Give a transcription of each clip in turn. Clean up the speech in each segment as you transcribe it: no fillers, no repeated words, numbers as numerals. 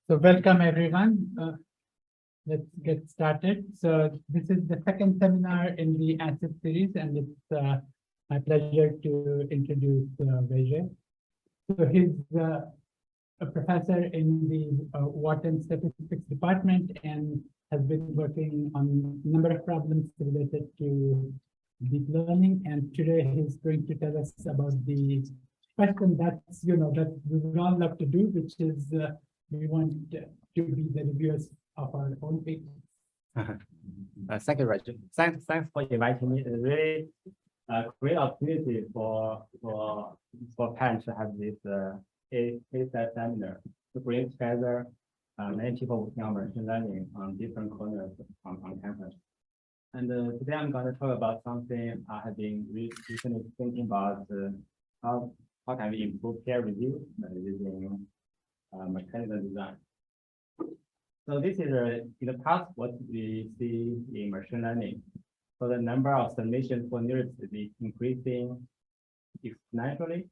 So welcome everyone. Let's get started. So this is the second seminar in the ANSYS series, and it's my pleasure to introduce Weijie. So he's a professor in the Wharton Statistics Department and has been working on a number of problems related to deep learning. And today he's going to tell us about the question that's, that we would all love to do, which is we want to be the reviewers of our own papers. Thank you, Raj. Thanks for inviting me. It's really a great opportunity for Penn to have this A-set seminar to bring together many people working on machine learning on different corners on campus. And today I'm going to talk about something I have been recently thinking about how can we improve peer review using mechanical design. So this is in the past what we see in machine learning. So the number of submissions for nearest is increasing exponentially.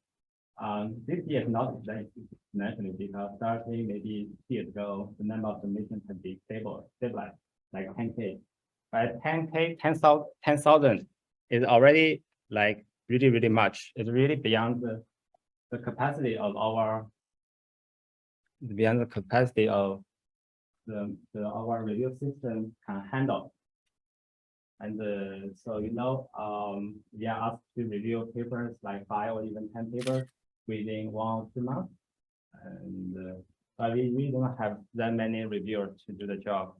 This year is not exponentially because starting maybe years ago, the number of submissions has been stabilized, like 10K. But 10,000 is already like really much. It's really beyond the capacity of our our review system can handle. And so we are asked to review papers like 5 or even 10 papers within 1 or 2 months. And but we really don't have that many reviewers to do the job.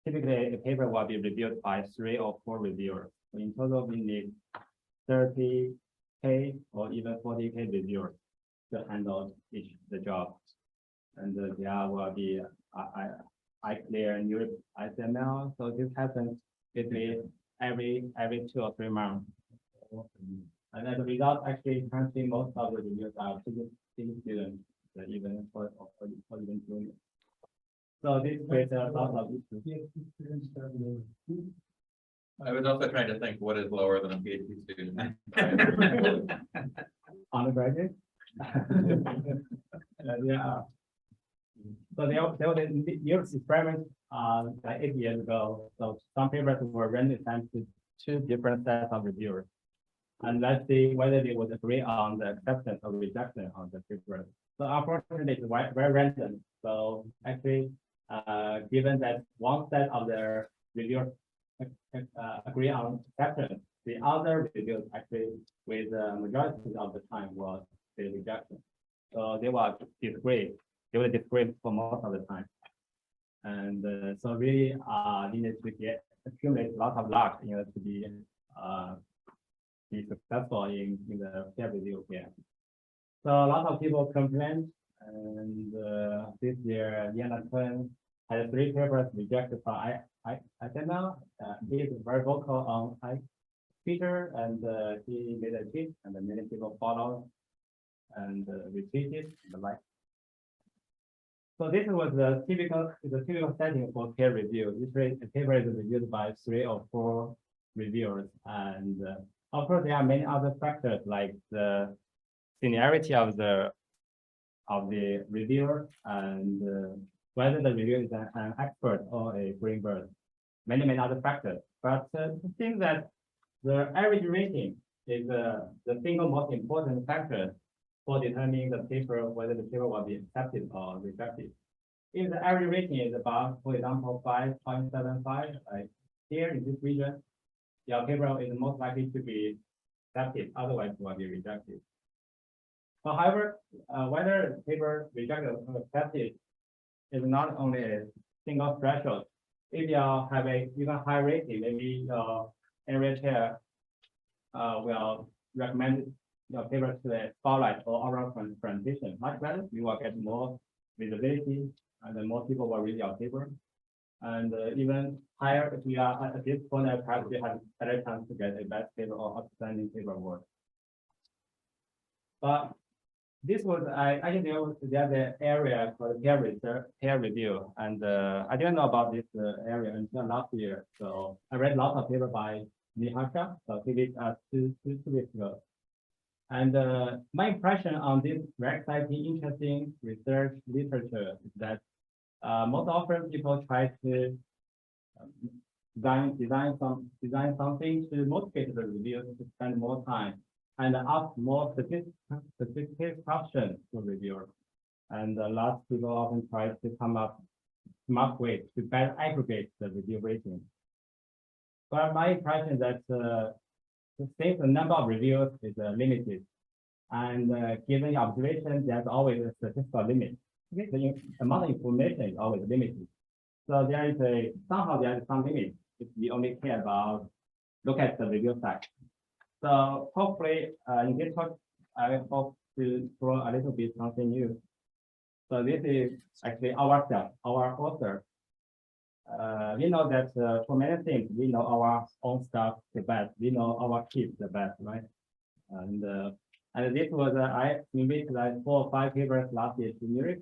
Typically, a paper will be reviewed by 3 or 4 reviewers. So in total, we need 30K or even 40K reviewers to handle the job. And there will be I clear new XML. So this happens basically every 2 or 3 months. And as a result, actually, currently most of the reviews are PhD students, even for even juniors. So this creates a lot of issues. I was also trying to think what is lower than a PhD student. Undergraduate. Yeah. So there was a year's experiment like 8 years ago. So some papers were randomly sent to 2 different sets of reviewers. And let's see whether they would agree on the acceptance or rejection of the paper. So unfortunately, it's very random. So actually, given that one set of the reviewers agree on acceptance, the other reviewers actually, with the majority of the time, was the rejection. So they will disagree. They will disagree for most of the time. And so really, you need to accumulate a lot of luck in order to be successful in the peer review here. So a lot of people complained, and this year, Penn had 3 papers rejected from XML. He is very vocal on Twitter, and he made a tweet, and many people followed and retweeted and the like. So this was the typical setting for peer review. This paper is reviewed by 3 or 4 reviewers, and of course there are many other factors like the seniority of the reviewer and whether the reviewer is an expert or a green bird. Many other factors. But the thing that the average rating is the single most important factor for determining the paper, whether the paper will be accepted or rejected. If the average rating is about, for example, 5.75, like here in this region, your paper is most likely to be accepted, otherwise it will be rejected. However, whether paper rejected or accepted is not only a single threshold. If you have a even high rating, maybe your area chair will recommend your paper to a spotlight or oral presentation. Much better, you will get more visibility, and then more people will read your paper. And even higher, if you are at this point, perhaps you have better chance to get a best paper or outstanding paper award. But this was there's an area called peer review, and I didn't know about this area until last year. So I read lots of papers by Mihasha, so 2 weeks ago. And my impression on this very exciting, interesting research literature is that most often people try to design something to motivate the reviewer to spend more time and ask more specific questions to reviewer. And a lot of people often try to come up smart ways to better aggregate the review rating. But my impression is that since the number of reviewers is limited, and given the observation, there's always a statistical limit. The amount of information is always limited. So there is somehow there is some limit if we only care about look at the review side. So hopefully in this talk, I hope to throw a little bit something new. So this is actually ourselves, our author. We know that for many things, we know our own stuff the best. We know our kids the best, right? And this was I made like 4 or 5 papers last year to Munich,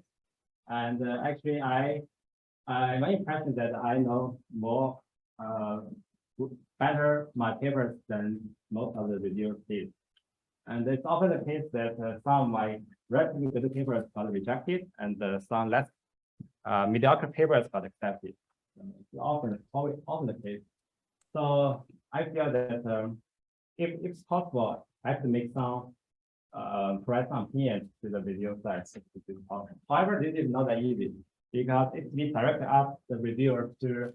and actually my impression that I know more better my papers than most of the reviewers did. And it's often the case that some of my relatively good papers got rejected, and some less mediocre papers got accepted. It's often the case. So I feel that if it's possible, I have to make some provide some opinions to the review side. However, this is not that easy because if we directly ask the reviewer to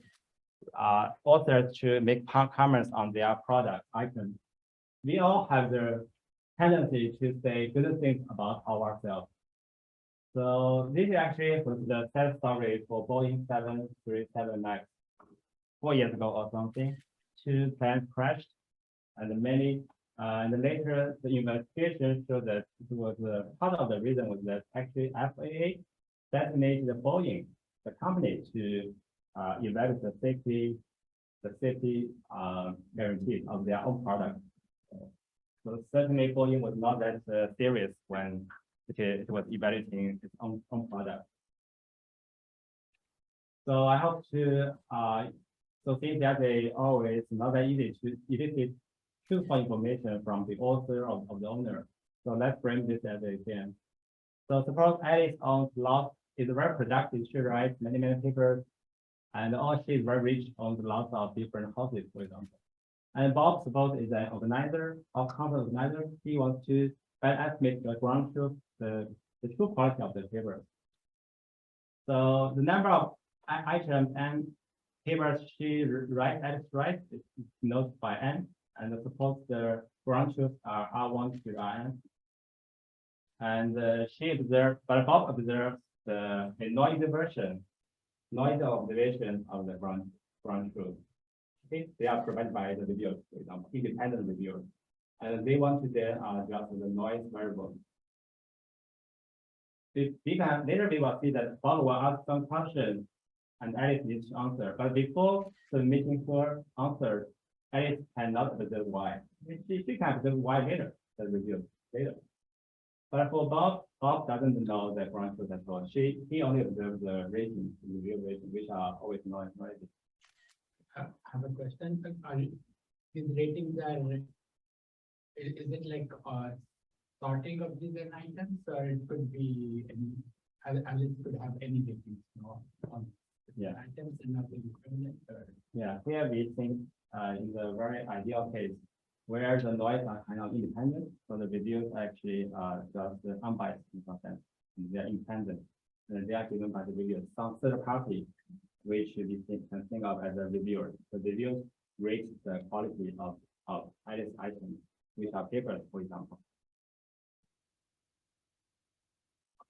authors to make comments on their product items, we all have the tendency to say good things about ourselves. So this actually was the sad story for Boeing 737 MAX 4 years ago or something. 2 planes crashed, and and later the investigation showed that it was part of the reason was that actually FAA designated Boeing, the company, to evaluate the safety guarantees of their own product. So certainly Boeing was not that serious when it was evaluating its own product. So I hope to so since that they always not that easy to elicit truthful information from the author of the owner. So let's bring this as a can. So suppose Alice owns lots, is very productive, she writes many papers, and all she is very rich, owns lots of different houses, for example. And Bob, suppose, is an organizer, or conference organizer. He wants to estimate the ground truth, the true quality of the paper. So the number of items and papers she writes, is noted by N, and suppose the ground truth are R1 to Rn. And she observes, but Bob observes the noisy observation of the ground truth. They are provided by the reviewers, for example, independent reviewers, and they want to then adjust the noise variable. Later we will see that Bob will ask some questions and Alice needs to answer. But before submitting her answer, Alice cannot observe why. She can observe why later, the review later. But for Bob doesn't know the ground truth at all. He only observes the rating, the review rating, which are always noisy. I have a question. These ratings is it like sorting of these items, or it could be Alice could have any ratings, on items and nothing equivalent? Yeah, here we think in the very ideal case where the noise are kind of independent, so the reviews actually just unbiased in some sense. They are independent, and they are given by the reviewers, some third party, which we can think of as a reviewer. The reviewers rate the quality of Alice items, which are papers, for example.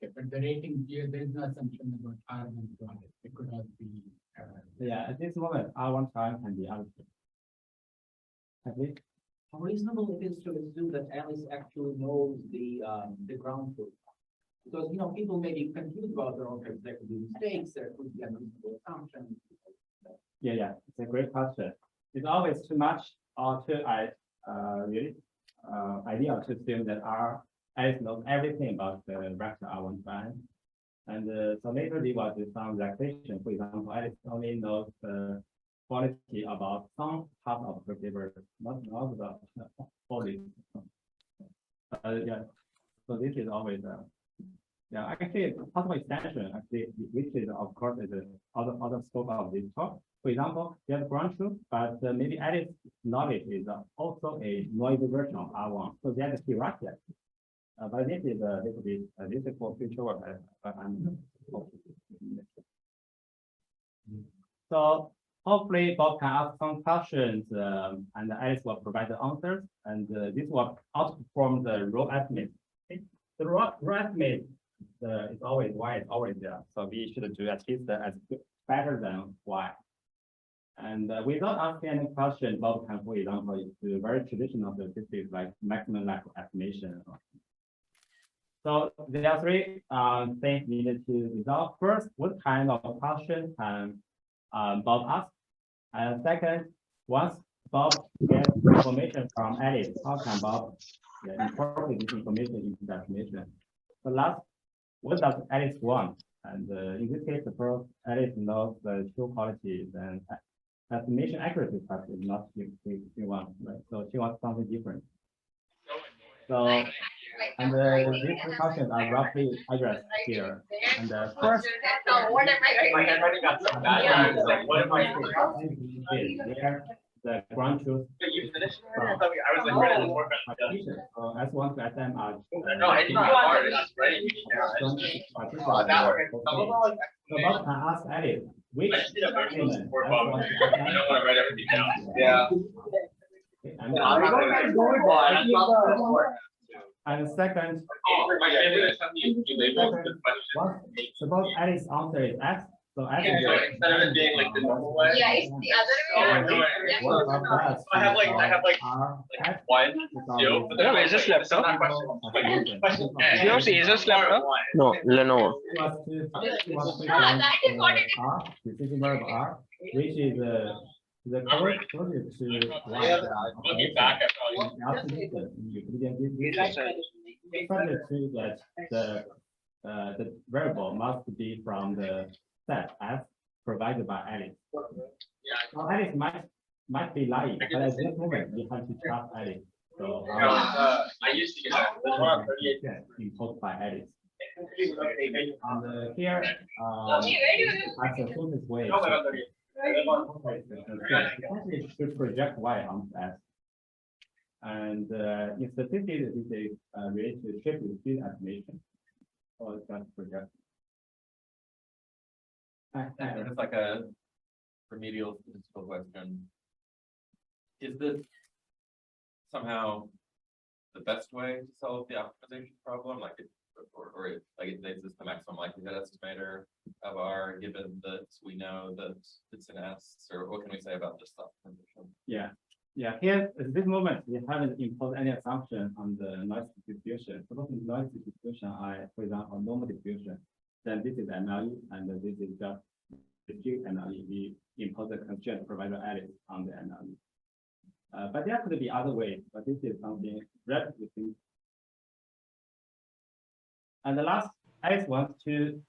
Okay, but the rating, there is no assumption about R1 to Alice. It could all be. Yeah, at this moment, R1 time can be Alice. At least. How reasonable it is to assume that Alice actually knows the ground truth. Because people may be confused about their own terms. There could be mistakes. There could be unreasonable assumptions. Yeah, it's a great question. It's always too much or too really ideal to assume that Alice knows everything about the vector R1 prime. And so later we will do some relaxation. For example, Alice only knows the quality about some part of her paper, not about all this. Yeah. So this is always Yeah, actually, possible extension, actually, which is, of course, is the other scope of this talk. For example, you have ground truth, but maybe Alice knowledge is also a noisy version of R1. So that's the hierarchy. But this is a little bit, this is for future work, but I'm so hopefully Bob can ask some questions, and Alice will provide the answers, and this will outperform the raw estimate. The raw estimate is always Y is always there, so we should do at least as good, better than Y. And without asking any question, Bob can, for example, do very traditional statistics like maximum likelihood estimation. So there are three things needed to resolve. First, what kind of question can Bob ask? And second, once Bob gets information from Alice, how can Bob incorporate this information into the estimation? So last, what does Alice want? And in this case, the first, Alice knows the true qualities and estimation accuracy part is not she wants, right? So she wants something different. So, and these two questions are roughly addressed here. And first, the ground truth. As one to SM are. No, I didn't hard. It's ready. So Bob can ask Alice which element. I don't want to write everything down. Yeah. And second, suppose Alice's answer is X, so X is instead of it being like the normal way. Yeah, it's the other way around. I have like one, two, but then is this laptop? question Yours is this laptop? No, Lenovo. Decision variable R, which is the correct closest to looking back, I probably subject to that the variable must be from the set as provided by Alice. Now, Alice might be lying, but at this moment you have to trust Alice. So I used to get that. imposed by Alice. And here, as the shortest way. It should project Y on S. And in statistics, it is related to shape with speed estimation. Or just project. It's like a remedial statistical question. Is this somehow the best way to solve the optimization problem? Like it, or like it is the maximum likelihood estimator of R, given that we know that it's an S, or what can we say about this optimization? Yeah. Here at this moment, we haven't imposed any assumption on the noise distribution. Suppose the noise distribution, for example, normal distribution, then this is MLE, and this is just discrete MLE. We impose the constraint provider Alice on the MLE. But there could be other ways, but this is something relatively simple. And the last, Alice wants to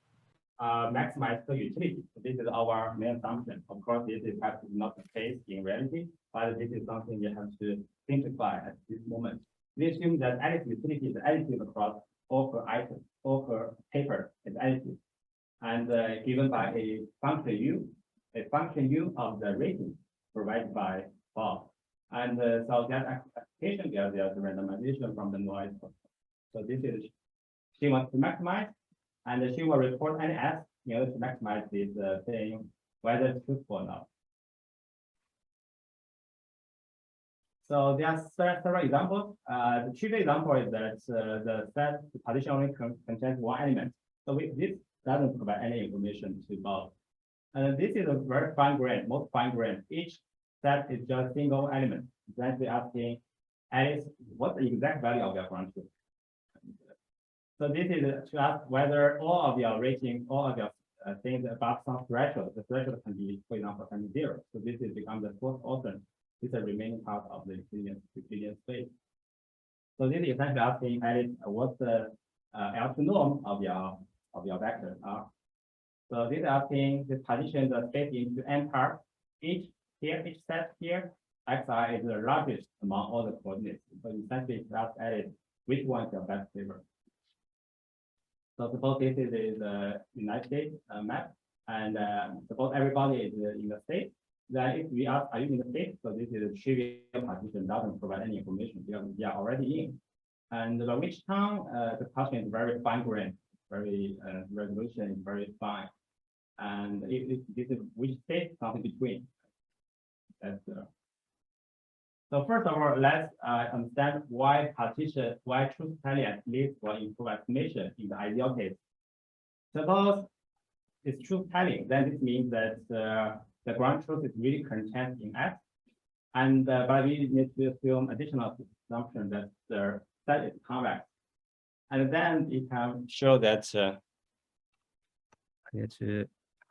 maximize the utility. So this is our main assumption. Of course, this is perhaps not the case in reality, but this is something you have to simplify at this moment. We assume that Alice utility is additive across all her items, all her paper is additive, and given by a function U of the rating provided by Bob. And so that application there, there's a randomization from the noise. So this is, she wants to maximize, and she will report any S in order to maximize this thing, whether it's truthful or not. So there are several examples. The chief example is that the set partition only contains one element. So this doesn't provide any information to Bob. And this is a very fine grain, most fine grain. Each set is just a single element. Then we're asking Alice, what's the exact value of your ground truth? So this is to ask whether all of your rating, all of your things above some threshold, the threshold can be, for example, can be 0. So this is become the fourth order. This is the remaining part of the Euclidean space. So this is essentially asking Alice, what's the L2 norm of your vector R? So this is asking the partition the space into n parts. Each set here, xi is the largest among all the coordinates. So essentially, to ask Alice which one is your best favorite. So suppose this is the United States map, and suppose everybody is in the state. Then if we are you in the state, so this is a trivial partition, doesn't provide any information because we are already in. And by which time the partition is very fine-grained, very resolution is very fine. And if this is which state, something between. That's so first of all, let's understand why truth-telling at least will improve estimation in the ideal case. Suppose it's truth-telling, then this means that the ground truth is really contained in X, and but we need to assume additional assumption that the set is convex, and then it can show that. How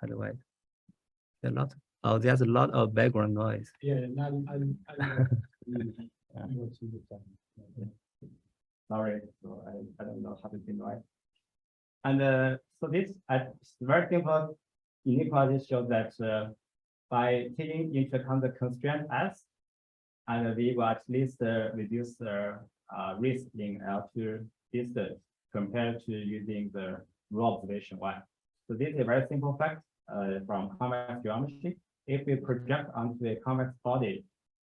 do I? There's a lot of background noise. Yeah, now Sorry, so I don't know how to say right. And so this very simple inequality shows that by taking into account the constraint S, and we will at least reduce the risk in L2 distance compared to using the raw observation Y. So this is a very simple fact from convex geometry. If we project onto a convex body,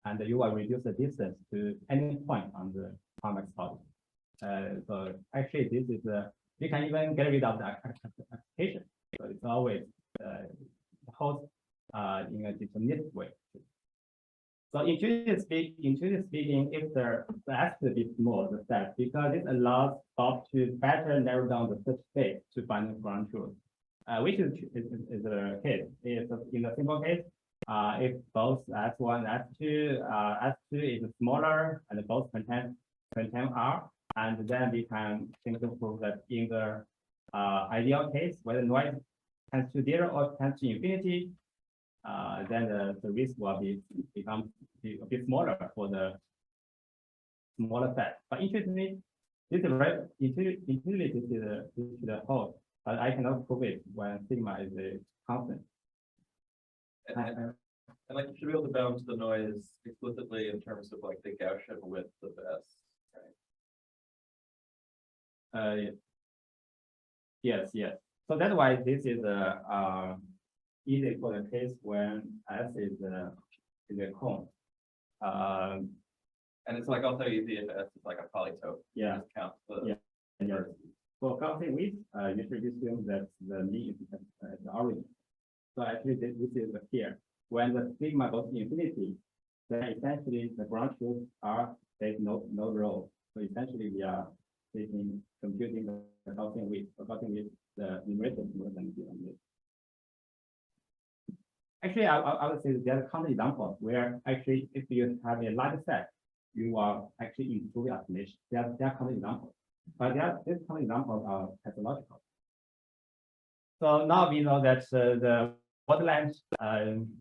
and you will reduce the distance to any point on the convex body. So actually, this is you can even get rid of the application. So it's always holds in a deterministic way. So intuitively speaking, if the S to be small, the set, because it allows Bob to better narrow down the search space to find the ground truth. Which is the case. Is in the simple case, if both S1 and S2 is smaller and both contain R, and then we can simply prove that in the ideal case, whether noise tends to 0 or tends to infinity, then the risk will become a bit smaller for the smaller set. But intuitively, this is very intuitively this is the whole. But I cannot prove it when sigma is a constant. And like you should be able to bounce the noise explicitly in terms of like the Gaussian width of S, right? Yes. So that's why this is easy for the case when S is a cone. And it's like also easy if S is like a polytope. Yeah. Just count the Yes. For Gaussian width, you should assume that the mean is at the origin. So actually, this is here. When the sigma goes to infinity, then essentially the ground truth R takes no role. So essentially, we are computing the Gaussian width. For Gaussian width, the numerator is more than denominator. Actually, I would say that there are counter examples where actually, if you have a large set, you are actually improving estimation. There are counter examples. But these kind of examples are pathological. So now we know that the borderland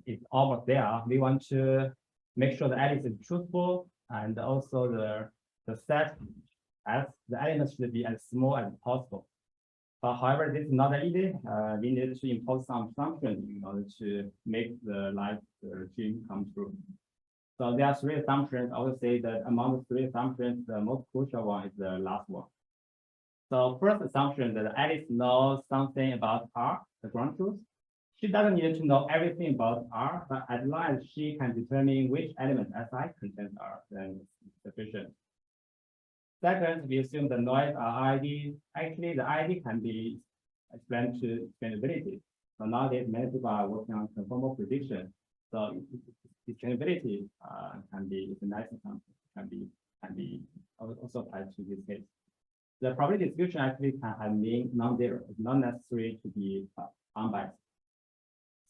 is almost there. We want to make sure the Alice is truthful, and also the set as the elements should be as small as possible. But however, this is not easy. We need to impose some assumptions in order to make the dream come true. So there are 3 assumptions. I would say that among the 3 assumptions, the most crucial one is the last one. So first assumption that Alice knows something about R, the ground truth. She doesn't need to know everything about R, but as long as she can determine which element Si contains R, then it's sufficient. Second, we assume the noise are ID. Actually, the ID can be explained to explainability. So nowadays, many people are working on conformal prediction. So explainability can be a nice assumption. Can be also applied to this case. The probability distribution actually can have mean non-zero. It's not necessary to be unbiased.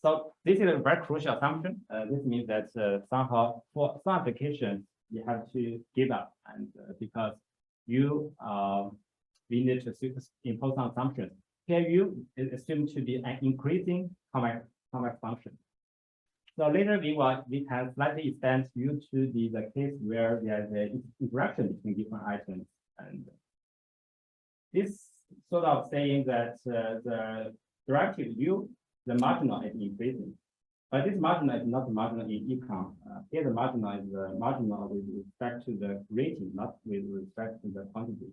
So this is a very crucial assumption. This means that somehow for some applications you have to give up, and because we need to impose some assumptions. Here you is assumed to be an increasing convex function. So later we can slightly extend U to be the case where there is an interaction between different items, and this sort of saying that the derivative U, the marginal is increasing, but this marginal is not the marginal in econ. Here the marginal is the marginal with respect to the rating, not with respect to the quantity.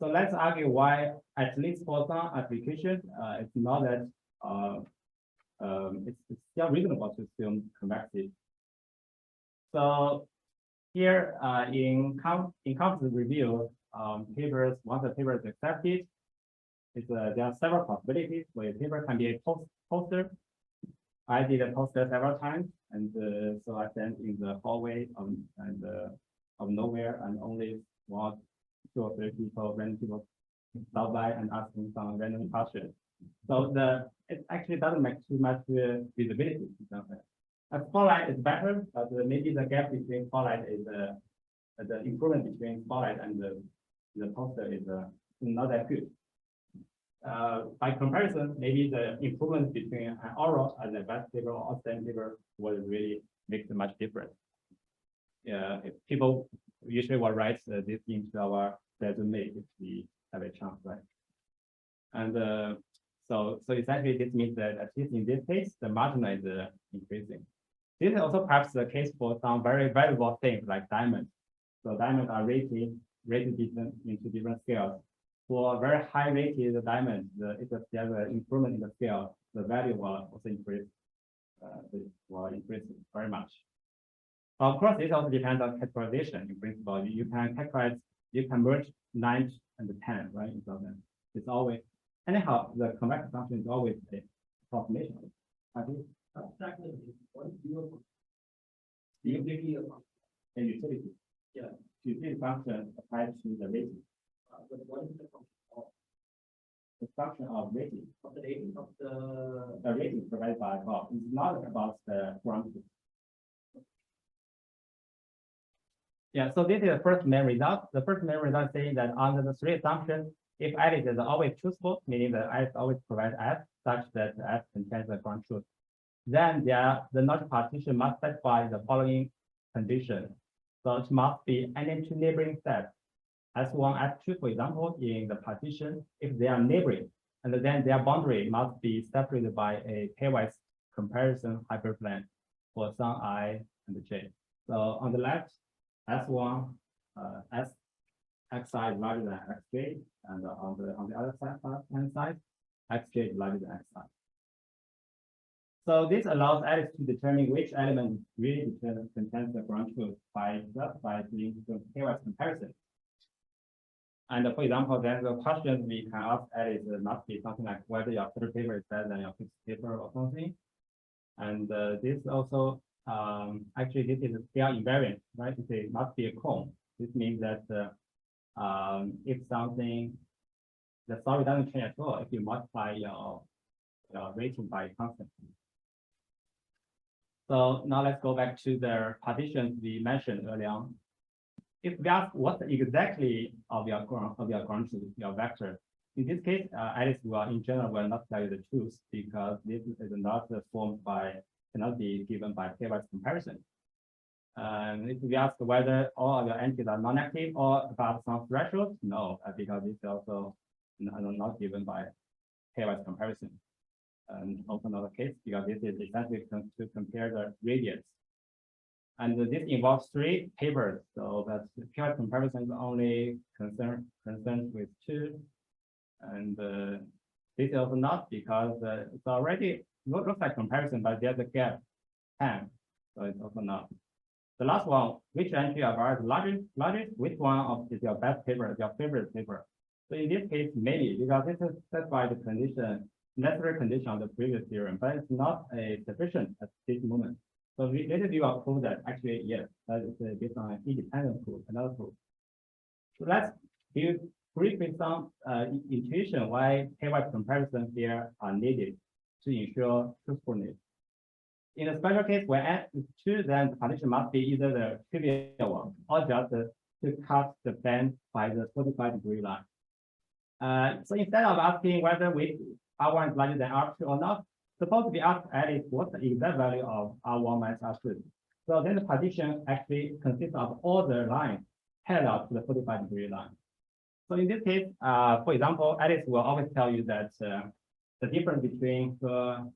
So let's argue why, at least for some applications, it's not that it's still reasonable to assume convexity. So here in conference review papers, once the paper is accepted, there are several possibilities where a paper can be a poster. I did a poster several times, and so I stand in the hallway of nowhere, and only 1, 2 or 3 people, random people, stop by and asking some random questions. So it actually doesn't make too much visibility. A spotlight is better, but maybe the gap between spotlight is the improvement between spotlight and the poster is not that good. By comparison, maybe the improvement between an oral and a best paper or outstanding paper will really make much difference. If people usually will write this into our resume if we have a chance, right? And so essentially this means that at least in this case, the margin is increasing. This is also perhaps the case for some very valuable things like diamonds. So diamonds are rated into different scales. For very high rated diamonds, if there's an improvement in the scale, the value will also increase. Will increase very much. Of course, this also depends on categorization. In principle, you can categorize, you can merge 9 and 10, right? It's always anyhow the convex function is always a approximation. I think What is your the utility of a utility. Yeah. Utility function applied to the rating. but what is the function of The function of rating. the rating of the The rating provided by Bob is not about the ground truth. Yeah, so this is the first main result. The first main result saying that under the 3 assumptions, if Alice is always truthful, meaning that Alice always provides F such that F contains the ground truth, then the knowledge partition must satisfy the following condition. So it must be any 2 neighboring sets, S1, S2, for example, in the partition, if they are neighboring, and then their boundary must be separated by a pairwise comparison hyperplane for some I and j. So on the left, S1, xi is larger than xj, and on the other side, side, xj is larger than xi. So this allows Alice to determine which element really contains the ground truth by doing the pairwise comparison. And for example, then the question we can ask Alice must be something like whether your third paper is better than your fifth paper or something. And this also actually this is scale invariant, right? It must be a cone. This means that if something, the story doesn't change at all if you multiply your rating by constant. So now let's go back to the partitions we mentioned earlier on. If we ask what exactly of your ground truth, your vector, in this case, Alice will in general will not tell you the truth because this is not formed by, cannot be given by pairwise comparison. And if we ask whether all of your entities are non-negative or about some threshold, no, because this is also not given by pairwise comparison. And also not the case because this is essentially to compare the radius. And this involves 3 papers, so that the pairwise comparison is only concerned with 2. And this is also not because it's already looks like comparison, but there's a gap 10, so it's also not. The last one, which entry of ours largest, which one is your best paper, your favorite paper? So in this case, maybe because this is set by the condition, necessary condition of the previous theorem, but it's not a sufficient at this moment. So later we will prove that actually yes, that is based on an independent proof, another proof. So let's give briefly some intuition why pairwise comparison here are needed to ensure truthfulness. In a special case where n is 2, then the condition must be either the trivial one or just to cut the band by the 45-degree line. So instead of asking whether R1 is larger than R2 or not, suppose we ask Alice what's the exact value of R1 minus R2. So then the partition actually consists of all the lines parallel to the 45-degree line. So in this case, for example, Alice will always tell you that the difference between the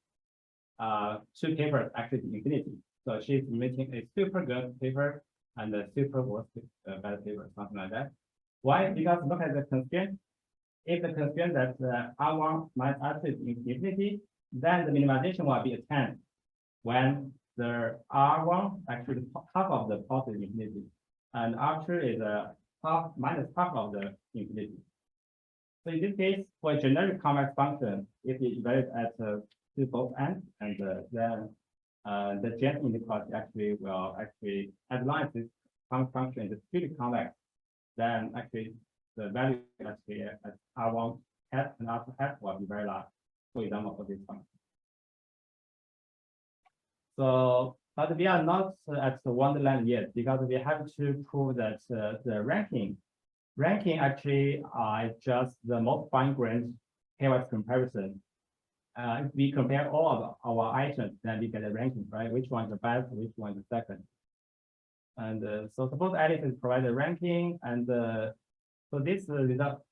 2 papers actually is infinity. So she's making a super good paper and a super worst bad paper, something like that. Why? Because look at the constraint. If the constraint that R1 minus R2 is infinity, then the minimization will be attained when the R1 actually half of the positive infinity, and R2 is half minus half of the infinity. So in this case, for a generic convex function, if you evaluate at to both ends, and then the jet inequality actually will actually, as long as this convex function is truly convex, then actually the value actually at R1 hat and R2 hat will be very large. For example, for this function. So, but we are not at the wonderland yet, because we have to prove that the ranking actually is just the most fine-grained pairwise comparison. If we compare all of our items, then we get a ranking, right? Which one is the best, which one is the second. And so suppose Alice is provided ranking, and so this result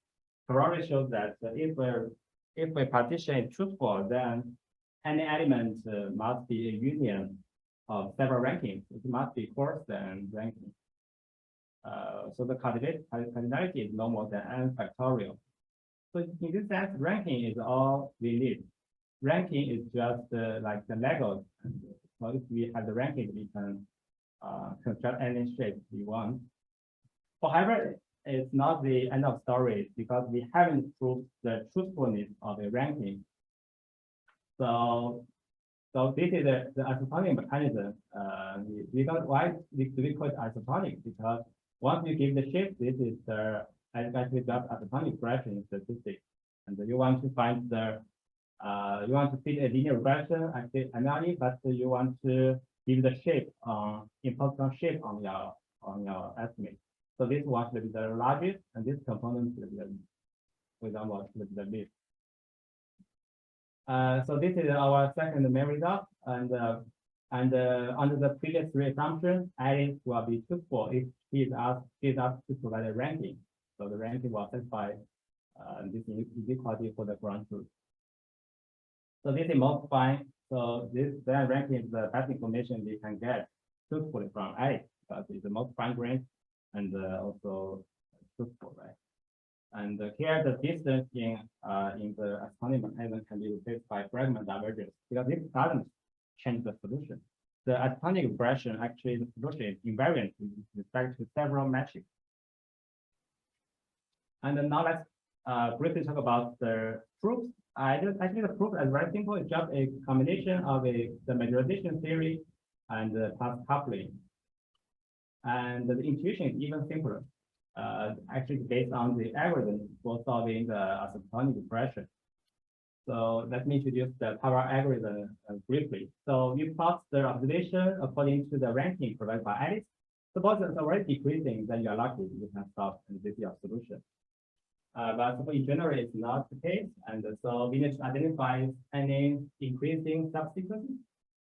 probably shows that if a partition is truthful, then any element must be a union of several rankings. It must be coarse than ranking. So the cardinality is no more than n factorial. So in this sense, ranking is all we need. Ranking is just like the Legos. So if we have the ranking, we can construct any shape we want. However, it's not the end of story, because we haven't proved the truthfulness of the ranking. So this is the isotonic mechanism. Because why do we call it isotonic? Because once you give the shape, this is the actually just isotonic regression statistic, and you want to find the you want to fit a linear regression actually annually, but you want to give the shape impossible shape on your estimate. So this one should be the largest, and this component should be the, for example, should be the least. So this is our second main result, and under the previous three assumptions, Alice will be truthful if she is asked to provide a ranking. So the ranking will satisfy this inequality for the ground truth. So this is most fine. So this then ranking is the best information we can get truthfully from Alice, because it's the most fine-grained and also truthful, right? And here the distance in the isotonic mechanism can be replaced by fragment divergence, because this doesn't change the solution. The isotonic regression actually the solution is invariant with respect to several metrics. And then now let's briefly talk about the proofs. I think the proof is very simple. It's just a combination of the majorization theory and plus coupling. And the intuition is even simpler. Actually based on the algorithm for solving the isotonic regression. So let me introduce the power algorithm briefly. So you plot the observation according to the ranking provided by Alice. Suppose it's already decreasing, then you are lucky you can solve and this is your solution. But in general, it's not the case, and so we need to identify any increasing subsequences,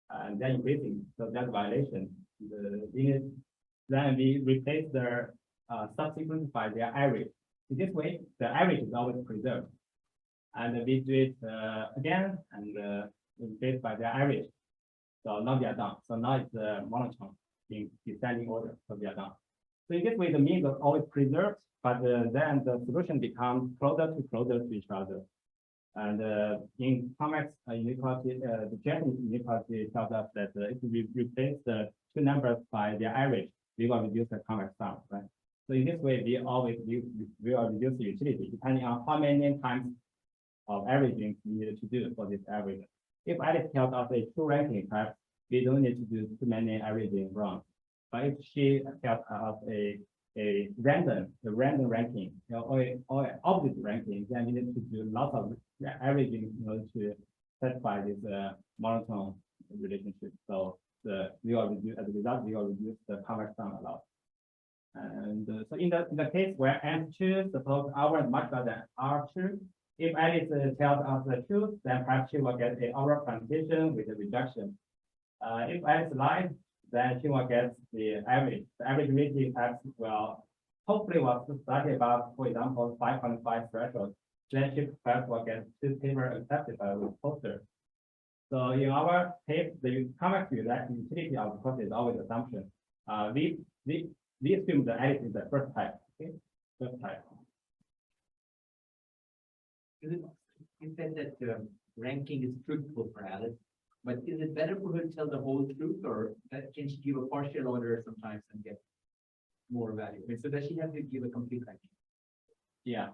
and they're increasing, so that's violation. Then we replace the subsequence by their average. In this way, the average is always preserved. And we do it again, and replace by their average. So now we are done. So now it's monotone in descending order, so we are done. So in this way, the mean is always preserved, but then the solution becomes closer to each other. And in convex inequality, the general inequality tells us that if we replace the two numbers by their average, we will reduce the convex sum, right? So in this way, we will reduce the utility depending on how many times of averaging we need to do for this average. If Alice tells us a true ranking, perhaps we don't need to do too many averaging wrong. But if she tells us a random ranking, or opposite ranking, then we need to do lots of averaging in order to satisfy this monotone relationship. So we will reduce, as a result, we will reduce the convex sum a lot. And so in the case where N2, suppose R1 is much better than R2, if Alice tells us the truth, then perhaps she will get a overall quantitation with a reduction. If Alice lies, then she will get the average. The average rating perhaps will hopefully slightly above, for example, 5.5 threshold. Then she perhaps will get this paper accepted by the poster. So in our case, the convex utility of the course is always assumption. We assume that Alice is the first type. Okay? type. You said that ranking is truthful for Alice, but is it better for her to tell the whole truth, or can she give a partial order sometimes and get more value? I mean, so does she have to give a complete ranking? Yeah.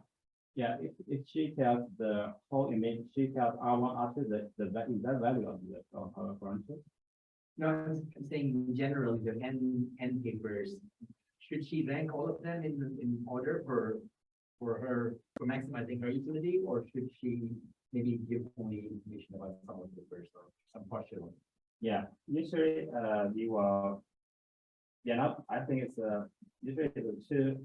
Yeah, if she tells the whole image, she tells R1 after the value of her branches. No, I'm saying generally the N papers, should she rank all of them in order for maximizing her utility, or should she maybe give only information about some of the papers or some partial? Yeah, usually we will. Yeah, no, I think it's usually it's too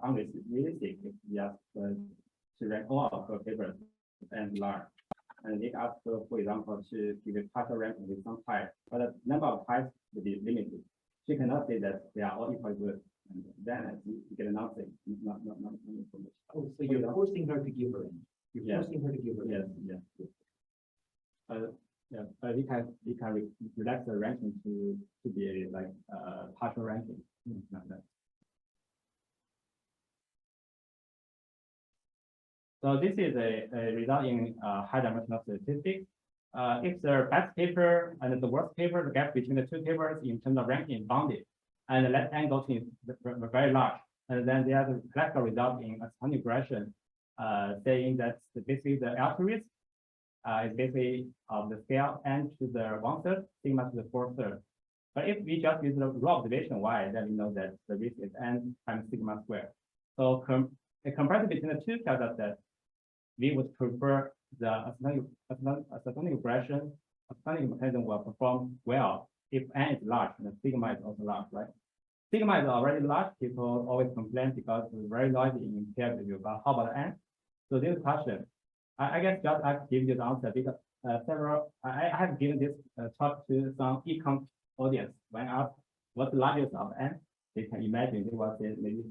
unrealistic if we ask to rank all of her papers and learn. And they ask her, for example, to give a partial ranking with some type, but the number of types will be limited. She cannot say that they are all equally good. And then you get an answer, not information. Oh, so you're forcing her to give her in. You're forcing her to give her in. Yes, yes. Yeah, we can relax the ranking to be like partial ranking. Like that. So this is a result in high dimensional statistics. If the best paper and the worst paper, the gap between the two papers in terms of ranking is bounded, and the left angle is very large, and then there's a classical result in exponential regression, saying that basically the algorithm is basically of the scale n to the 1/3, sigma to the 4/3. But if we just use the raw observation y, then we know that the risk is n times sigma squared. So a comparison between the two tells us that we would prefer the exponential regression. Exponential mechanism will perform well if n is large and the sigma is also large, right? Sigma is already large. People always complain because it's very noisy in peer review. But how about n? So this question, I guess just I give you the answer because I have given this talk to some econ audience. When I asked what's the largest of n, they can imagine it was maybe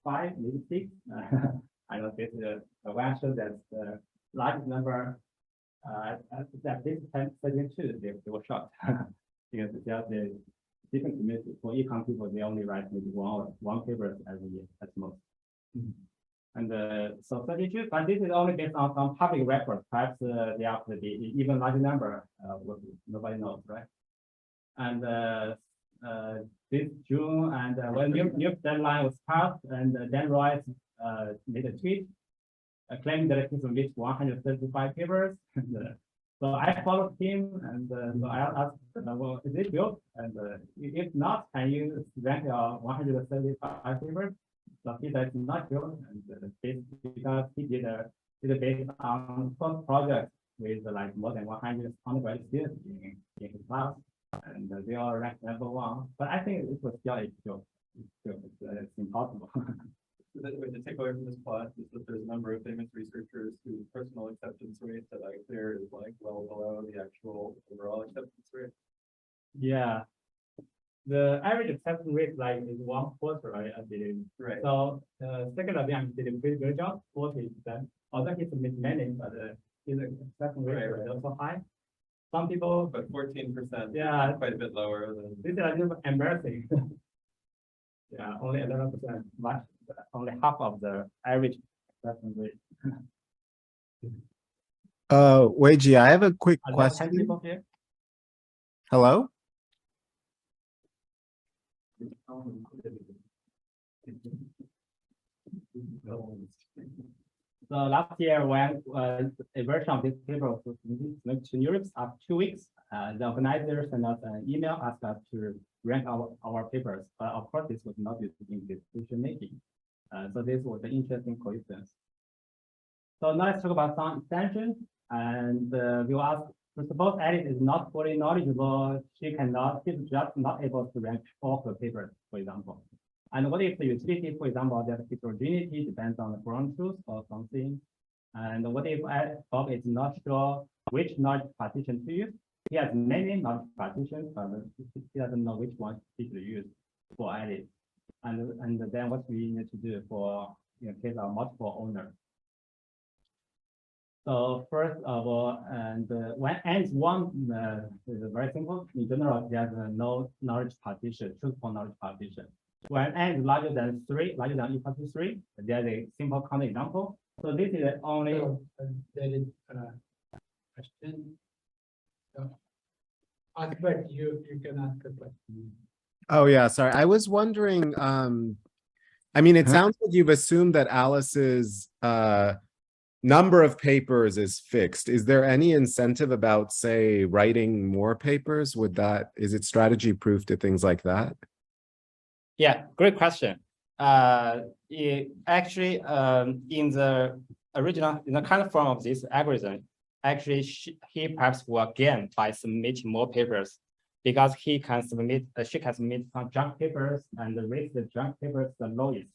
5, maybe 6. I know this when I showed that the largest number at least 32, they were shocked because just the different community for econ people, they only write maybe one paper every year at most. And so 32, but this is only based on some public records. Perhaps they are the even larger number. Nobody knows, right? And this June, and when new deadline was passed, and Dan Roy made a tweet claiming that he reached 135 papers. So I followed him, and so I asked, well, is it good? And if not, can you rank your 175 papers? So he said not good, and because he did based on first project with like more than 100 undergraduate students in his class, and they all ranked #1. But I think it was still a joke. It's impossible. The takeaway from this plot is that there's a number of famous researchers whose personal acceptance rate that I clear is like well below the actual overall acceptance rate. Yeah. The average acceptance rate like is 1/4, right? I believe. Right. So second of them did a pretty good job, 40%. Although he's mismanaged, but his acceptance rate is also high. Some people, But 14%, yeah, quite a bit lower than. this is a little embarrassing. Yeah, only 11%, much only half of the average acceptance rate. Weijie, I have a quick Are there 10 question. people here? Hello? So last year, when a version of this paper was submitted to Europe after 2 weeks, the organizers sent us an email, asked us to rank our papers. But of course, this was not used in decision making. So this was an interesting coincidence. So now let's talk about some extensions. And we will ask, suppose Alice is not fully knowledgeable, she's just not able to rank all her papers, for example. And what if the utility, for example, that heterogeneity depends on the ground truth or something? And what if Bob is not sure which knowledge partition to use? He has many knowledge partitions, but he doesn't know which one he should use for Alice. And then what we need to do for case of multiple owners. So first of all, and when n is 1 is very simple. In general, there's no knowledge partition, truthful knowledge partition. when n is larger than 3, larger than or equal to 3, there's a simple counterexample. So this is the only. So, there is a question. So, Osbert, you can ask a question. Oh, yeah, sorry. I was wondering, I mean, it sounds like you've assumed that Alice's number of papers is fixed. Is there any incentive about, say, writing more papers? Is it strategy proof to things like that? Yeah, great question. Actually, in the original, in the current form of this algorithm, actually, he perhaps will gain by submitting more papers because he can submit, she can submit some junk papers and rate the junk papers the lowest.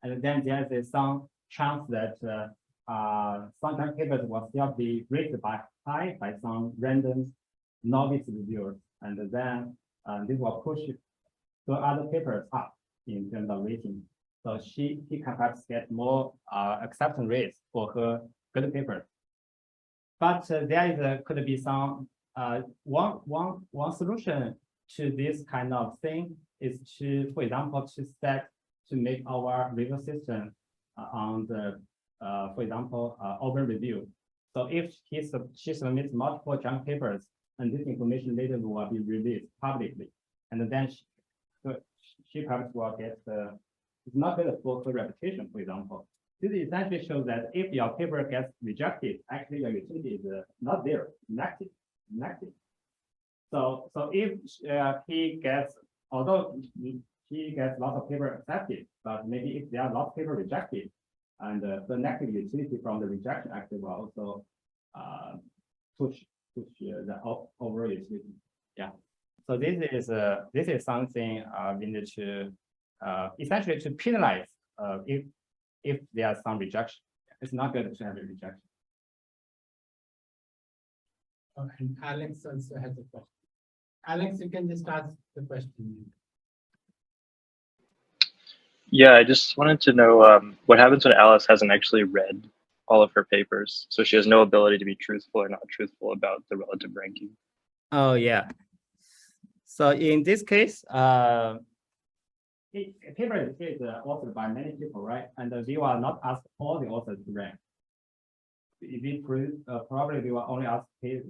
And then there is some chance that some junk papers will still be rated by high by some random novice reviewers. And then this will push the other papers up in terms of rating. So he can perhaps get more acceptance rates for her good paper. But could be some one solution to this kind of thing is to, for example, to make our review system on the for example open review. So if she submits multiple junk papers, and this information later will be released publicly, and then she perhaps will get it's not good for her reputation, for example. This essentially shows that if your paper gets rejected, actually your utility is not there, inactive. So if he gets, although he gets lots of paper accepted, but maybe if there are lots of paper rejected, and the negative utility from the rejection actually will also push the overall utility. Yeah. So this is something we need to essentially to penalize if there are some rejection. It's not good to have a rejection. Oh, and Alex also has a question. Alex, you can just ask the question. Yeah, I just wanted to know what happens when Alice hasn't actually read all of her papers. So she has no ability to be truthful or not truthful about the relative ranking. Oh, yeah. So in this case, paper is authored by many people, right? And we will not ask all the authors to rank. Probably we will only ask the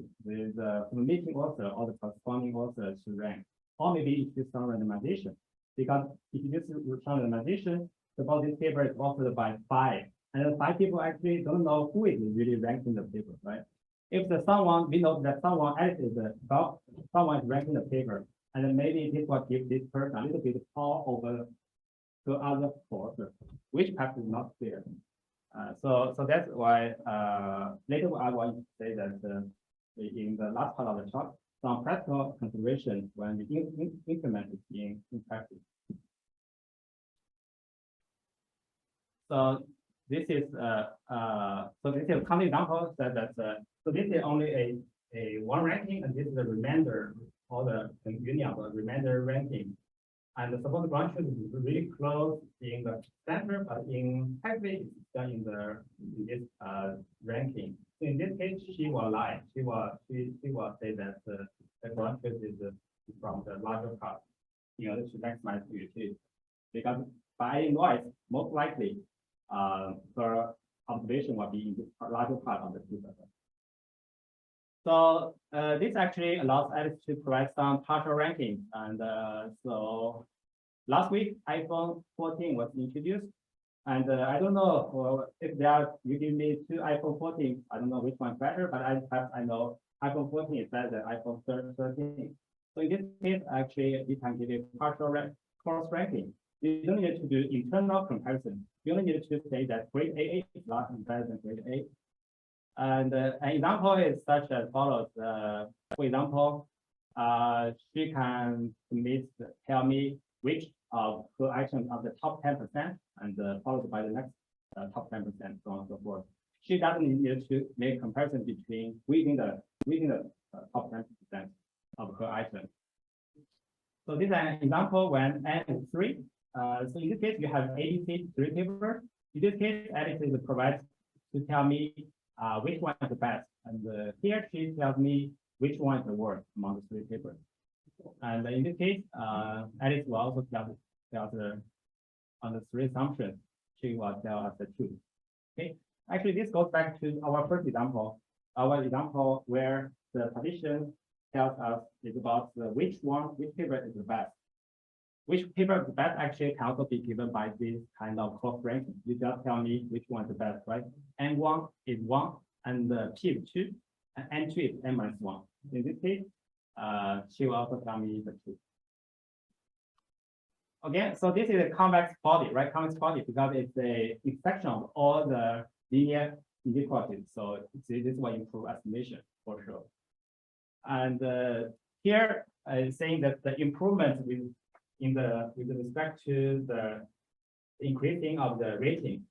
submitting author or the corresponding author to rank, or maybe it's some randomization. Because if you do some randomization, suppose this paper is authored by 5, and the 5 people actually don't know who is really ranking the paper, right? If we know that someone else is someone is ranking the paper, and then maybe this will give this person a little bit of power over to other authors, which perhaps is not fair. So that's why later I want to say that in the last part of the talk, some practical consideration when we implement it in practice. So this is a common example that so this is only a one ranking, and this is the remainder or the union of the remainder ranking. And suppose the branch is really close in the center, but in heavily in this ranking. So in this case, she will lie. She will say that the branch is from the larger part in order to maximize the utility. Because by noise, most likely her observation will be in the larger part of the system. So this actually allows us to provide some partial ranking. And so last week, iPhone 14 was introduced. And I don't know if you give me 2 iPhone 14, I don't know which one better, but I know iPhone 14 is better than iPhone 13. So in this case, actually, we can give a partial cross ranking. You don't need to do internal comparison. You only need to say that grade AA is larger better than grade A. And an example is such as follows. For example, she can tell me which of her items are the top 10%, and followed by the next top 10%, so on and so forth. She doesn't need to make comparison between within the top 10% of her items. So this is an example when n is 3. So in this case, you have ABC 3 papers. In this case, Alice is provides to tell me which one is the best, and here she tells me which one is the worst among the 3 papers. And in this case, Alice will also tell us on the three assumptions, she will tell us the truth. Okay, actually, this goes back to our first example. Our example where the partition tells us is about which paper is the best. Which paper is the best actually can also be given by this kind of cross ranking. You just tell me which one is the best, right? N1 is 1 and P is 2, and N2 is N minus 1. In this case, she will also tell me the truth. Okay, so this is a convex body, right? Convex body because it's a intersection of all the linear inequalities. So this will improve estimation for sure. And here saying that the improvement with respect to the increasing of the rating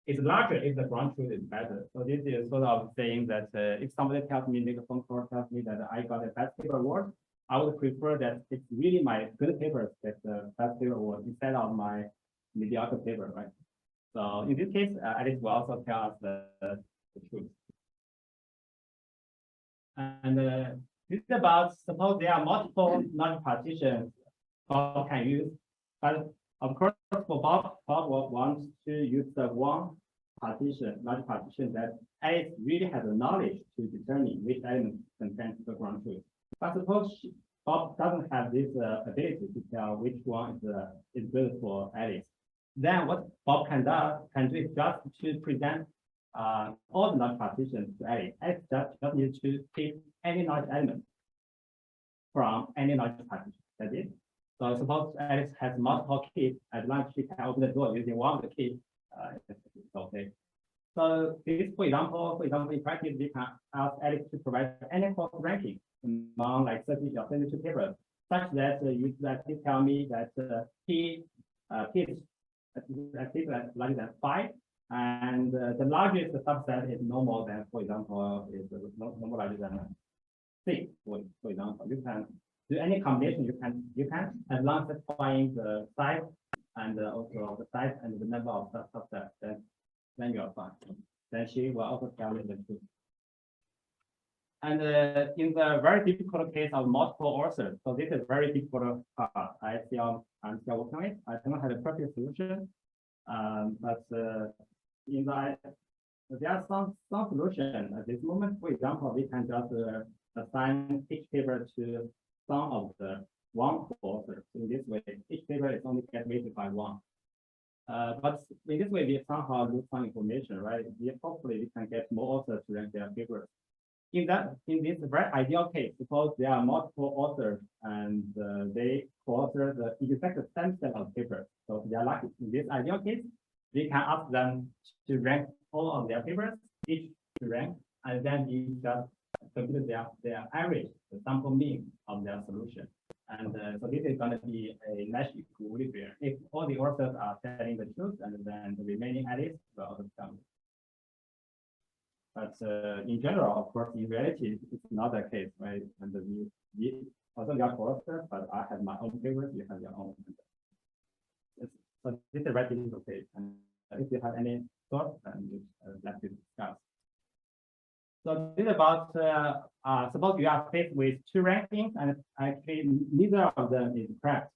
is larger if the ground truth is better. So this is sort of saying that if somebody tells me, make a phone call, tells me that I got a best paper award, I would prefer that it's really my good papers that the best paper award instead of my mediocre paper, right? So in this case, Alice will also tell us the truth. And this is about suppose there are multiple knowledge partitions Bob can use, but of course for Bob will want to use the one knowledge partition that Alice really has the knowledge to determine which element contains the ground truth. But suppose Bob doesn't have this ability to tell which one is good for Alice. Then what Bob can do is just to present all the knowledge partitions to Alice. Alice just needs to pick any knowledge element from any knowledge partition. That's it. So suppose Alice has multiple keys, as long as she can open the door using one of the keys, it's okay. So this, for example, in practice, we can ask Alice to provide any course ranking among like 30 or 32 papers, such that you please tell me that P is larger than 5, and the largest subset is no more than, for example, is no more larger than 6. For example, you can do any combination you can as long as find the size and also the size and the number of subsets, then you are fine. Then she will also tell you the truth. And in the very difficult case of multiple authors, so this is very difficult part. I'm still working on it. I don't have a perfect solution, but in the there are some solution at this moment. For example, we can just assign each paper to some of the one author. In this way, each paper is only get rated by 1. But in this way, we somehow lose some information, right? Hopefully, we can get more authors to rank their papers. In this very ideal case, suppose there are multiple authors and they co-author the exact same set of papers. So they are lucky. In this ideal case, we can ask them to rank all of their papers, each to rank, and then we just compute their average, the sample mean of their solution. And so this is going to be a Nash equilibrium. If all the authors are telling the truth, and then the remaining edits will also come. But in general, of course, in reality, it's not the case, right? And we also got authors, but I have my own papers, you have your own. So this is a very difficult case. And if you have any thoughts, then let's discuss. So this is about suppose you are faced with 2 rankings, and actually neither of them is correct.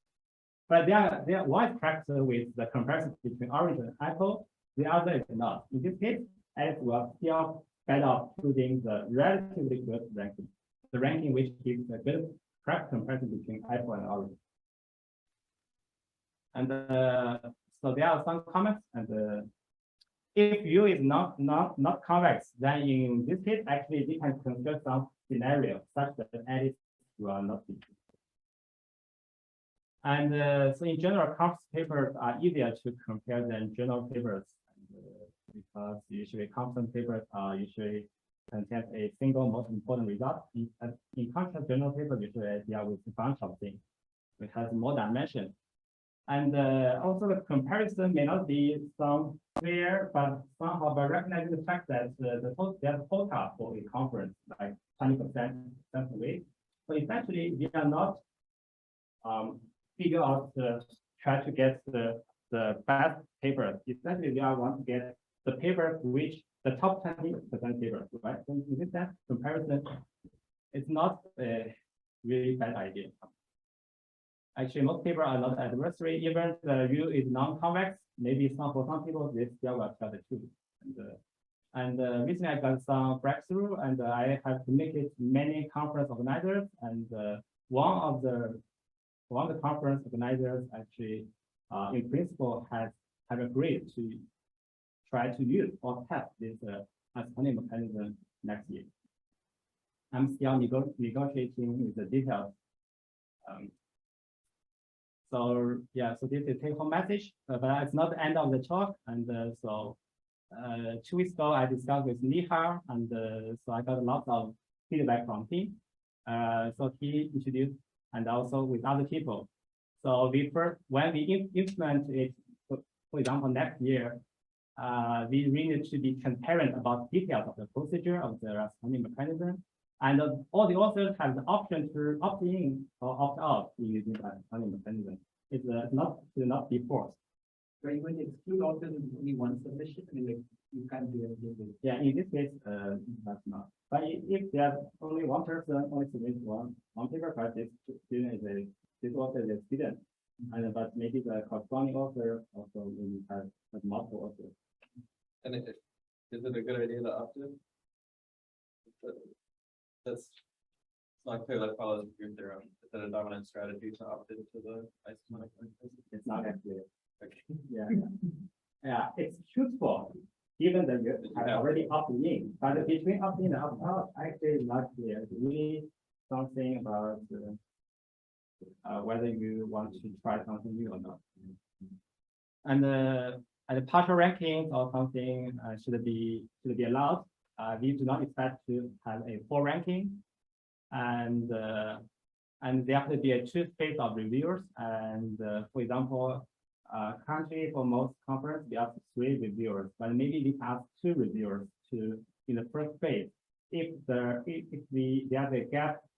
But there one is correct with the comparison between orange and apple. The other is not. In this case, Alice will still better off choosing the relatively good ranking, the ranking which gives a good correct comparison between apple and orange. And so there are some comments, and if U is not convex, then in this case, actually we can consider some scenario such that Alice will not be. And so in general, complex papers are easier to compare than general papers, because usually complex papers are usually contain a single most important result. In contrast, general papers usually deal with a bunch of things, which has more dimensions. And also the comparison may not be some clear, but somehow by recognizing the fact that there's a quota for a conference, like 20% weight. So essentially, we are not try to get the best papers. Essentially, we want to get the papers which the top 20% papers, right? So in this sense, comparison is not a really bad idea. Actually, most people are not adversary. Even the view is non-convex. Maybe for some people, they still will tell the truth. Recently I got some breakthrough, and I have communicated many conference organizers, and one of the conference organizers actually, in principle, have agreed to try to use or test this explainable mechanism next year. I'm still negotiating with the details. So yeah, so this is a take-home message, but it's not the end of the talk. And so 2 weeks ago, I discussed with Nihar, and so I got a lot of feedback from him. So he introduced, and also with other people. So when we implement it, for example, next year, we really need to be transparent about details of the procedure of the explainable mechanism. And all the authors have the option to opt in or opt out in using the explainable mechanism. It's should not be forced. So you're going to exclude authors with only one submission? I mean, like, you can't do anything with. Yeah, in this case, that's not. But if there's only one person, only submit one paper, but this student this author is a student, and but maybe the corresponding author also will have multiple authors. And is it a good idea to opt in? It's not clear that follows your theorem. Is that a dominant strategy to opt into the isomonic? It's not actually. Okay. Yeah. Yeah, it's truthful, given that you have already opted in, but between opt in and opt out, actually not clear. It's really something about whether you want to try something new or not. And the partial rankings or something should be allowed. We do not expect to have a full ranking, and there have to be a two-phase of reviewers. And for example, currently for most conference we have 3 reviewers, but maybe we have 2 reviewers in the first phase. If there's a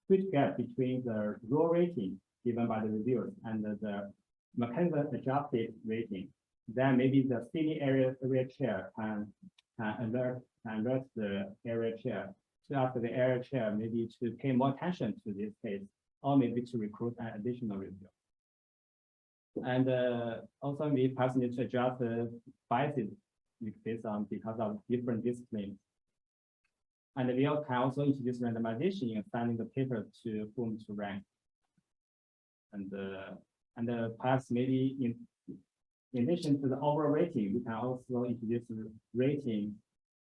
huge gap between the raw rating given by the reviewers and the mechanism adjusted rating, then maybe the senior area chair can alert the area chair to ask the area chair maybe to pay more attention to this case, or maybe to recruit an additional reviewer. And also we perhaps need to adjust the biases based on because of different disciplines. And we can also introduce randomization in assigning the paper to whom to rank. And perhaps maybe in addition to the overall rating, we can also introduce rating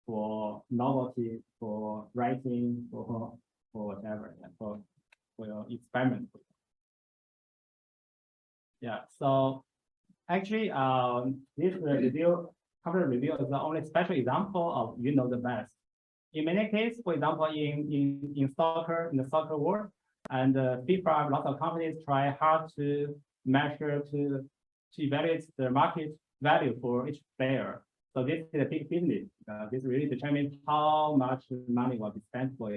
for novelty, for writing, for whatever, for your experiment. Yeah, so actually, this cover review is the only special example of you know the best. In many cases, for example, in the soccer world, and FIFA, lots of companies try hard to measure to evaluate the market value for each player. So this is a big business. This really determines how much money will be spent for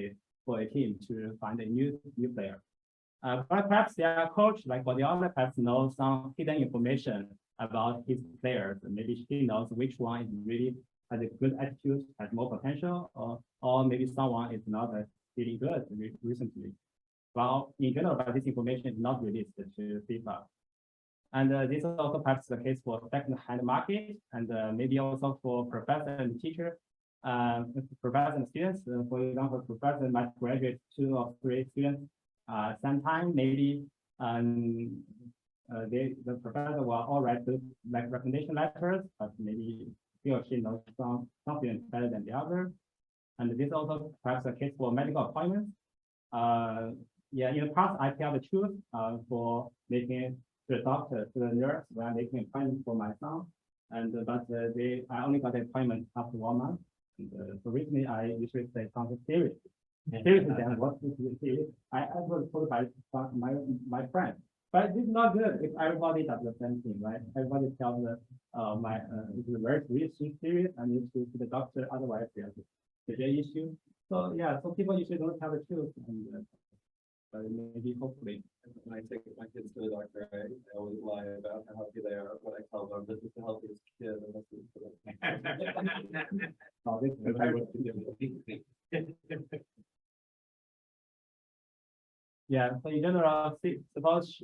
a team to find a new player. But perhaps their coach, like Guardiola, perhaps knows some hidden information about his players. Maybe he knows which one is really has a good attitude, has more potential, or maybe someone is not feeling good recently. Well, in general, but this information is not released to FIFA. And this is also perhaps the case for second-hand market, and maybe also for professor and teacher, professor and students. For example, professor might graduate 2 or 3 students. Sometime maybe the professor will all write those like recommendation letters, but maybe he or she knows some students better than the other. And this also perhaps a case for medical appointments. Yeah, in the past, I tell the truth for making the doctor, to the nurse when making an appointment for my son, and but I only got an appointment after 1 month. And, so recently, I usually say something serious. Seriously, then what is serious? I was told by my friend, but this is not good if everybody does the same thing, right? Everybody tells it's very serious, I need to see the doctor, otherwise there's a issue. So yeah, so people usually don't tell the truth, and but maybe hopefully. When I take my kids to the doctor, I always lie about how healthy they are, but I tell them this is the healthiest kid. And this is Oh, this is very good. Yeah, so in general, suppose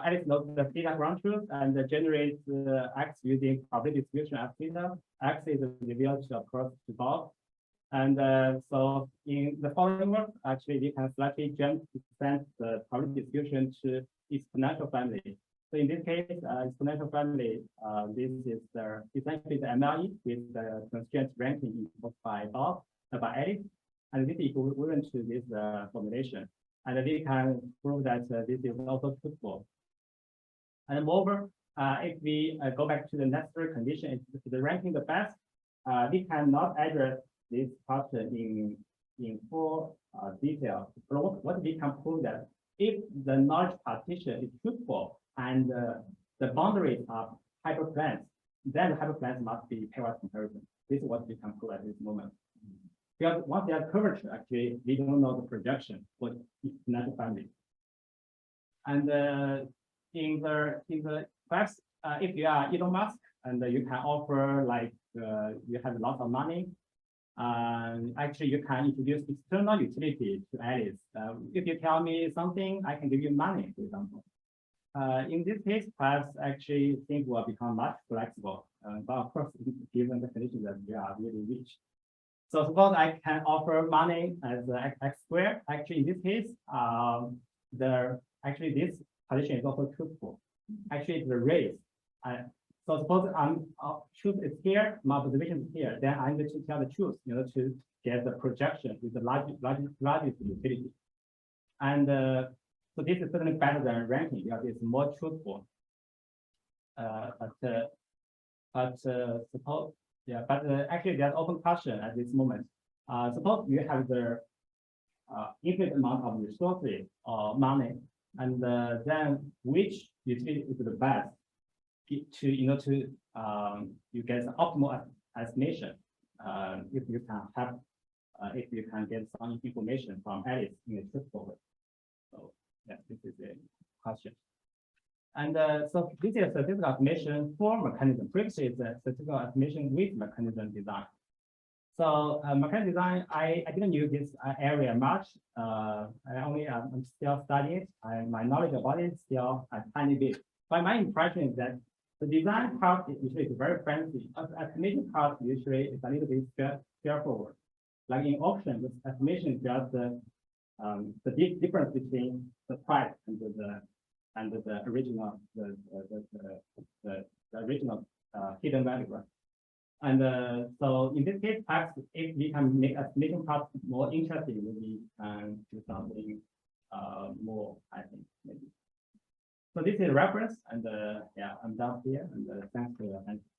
Alice knows the theta ground truth and generates X using probability distribution of theta. X is revealed across the board. And so in the following work, actually, we can slightly jump to send the probability distribution to exponential family. So in this case, exponential family, this is essentially the MLE with the constraint ranking imposed by Bob, by Alice, and this is equivalent to this formulation. And we can prove that this is also truthful. And moreover, if we go back to the necessary condition, if the ranking the best, we cannot address this question in full detail. But what we can prove that if the knowledge partition is truthful and the boundaries are hyperplanes, then the hyperplanes must be pairwise comparison. This is what we can prove at this moment. Because once they have curvature, actually, we don't know the projection for exponential family. And in the class, if you are Elon Musk and you can offer like you have lots of money, actually you can introduce external utility to Alice. If you tell me something, I can give you money, for example. In this case, perhaps actually things will become much flexible. But of course, given the condition that we are really rich. So suppose I can offer money as x squared. Actually, in this case, this position is also truthful. Actually, it's the race. So suppose truth is here, my observation is here. Then I'm going to tell the truth, to get the projection with the largest utility. And so this is certainly better than ranking because it's more truthful. Suppose. Yeah, but actually there's open question at this moment. Suppose you have the infinite amount of resources or money, and then which utility is the best to you get an optimal estimation if you can get some information from Alice in a truthful way. So yeah, this is a question. And so this is a statistical estimation for mechanism. Previously, it's a statistical estimation with mechanism design. So mechanism design, I didn't use this area much. I'm still studying it. My knowledge about it is still a tiny bit. But my impression is that the design part is usually very fancy. Estimation part usually is a little bit straightforward. Like in auction, the estimation is just the difference between the price and the original original hidden value, right? And so in this case, perhaps if we can make estimation part more interesting, maybe do something more, I think, maybe. So this is a reference, and yeah, I'm done here, and thanks for your attention.